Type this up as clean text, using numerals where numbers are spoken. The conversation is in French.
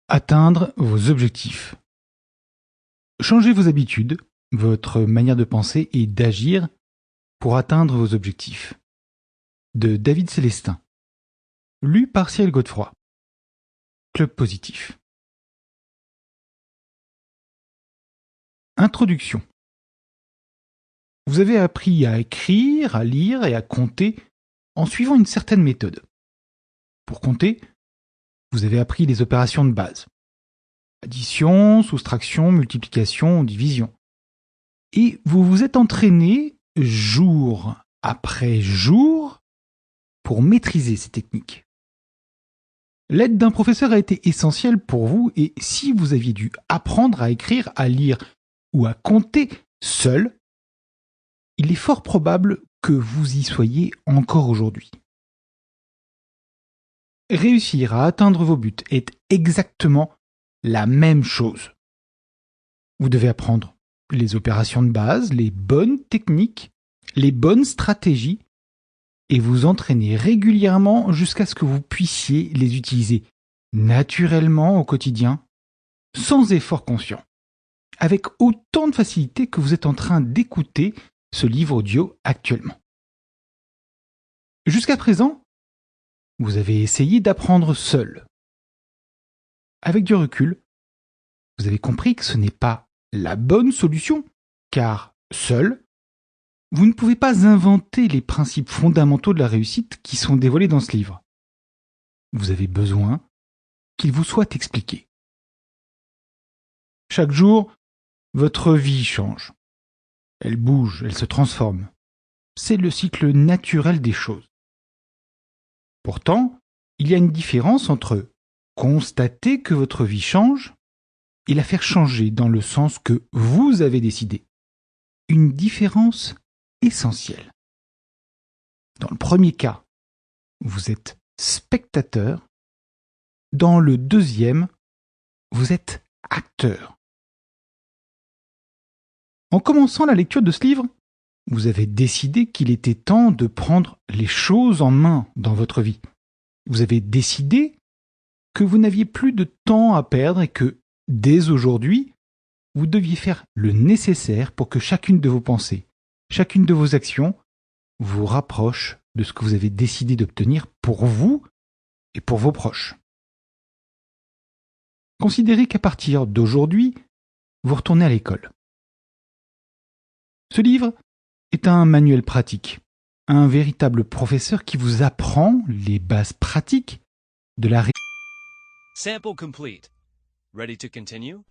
Atteindre vos objectifs. Changez vos habitudes, votre manière de penser et d'agir pour atteindre vos objectifs. De David Célestin. Lu par Cyril Godefroy. Club positif. Introduction. Vous avez appris à écrire, à lire et à compter en suivant une certaine méthode. Pour compter, vous avez appris les opérations de base. Addition, soustraction, multiplication, division. Et vous vous êtes entraîné jour après jour pour maîtriser ces techniques. L'aide d'un professeur a été essentielle pour vous et si vous aviez dû apprendre à écrire, à lire ou à compter seul, il est fort probable que vous y soyez encore aujourd'hui. Réussir à atteindre vos buts est exactement la même chose. Vous devez apprendre les opérations de base, les bonnes techniques, les bonnes stratégies et vous entraîner régulièrement jusqu'à ce que vous puissiez les utiliser naturellement au quotidien, sans effort conscient, avec autant de facilité que vous êtes en train d'écouter ce livre audio actuellement. Jusqu'à présent, vous avez essayé d'apprendre seul. Avec du recul, vous avez compris que ce n'est pas la bonne solution, car seul, vous ne pouvez pas inventer les principes fondamentaux de la réussite qui sont dévoilés dans ce livre. Vous avez besoin qu'il vous soit expliqué. Chaque jour, votre vie change. Elle bouge, elle se transforme. C'est le cycle naturel des choses. Pourtant, il y a une différence entre constater que votre vie change et la faire changer dans le sens que vous avez décidé. Une différence essentielle. Dans le premier cas, vous êtes spectateur. Dans le deuxième, vous êtes acteur. En commençant la lecture de ce livre, vous avez décidé qu'il était temps de prendre les choses en main dans votre vie. Vous avez décidé que vous n'aviez plus de temps à perdre et que, dès aujourd'hui, vous deviez faire le nécessaire pour que chacune de vos pensées, chacune de vos actions vous rapproche de ce que vous avez décidé d'obtenir pour vous et pour vos proches. Considérez qu'à partir d'aujourd'hui, vous retournez à l'école. Ce livre est un manuel pratique, un véritable professeur qui vous apprend les bases pratiques de la Sample complete. Ready to continue?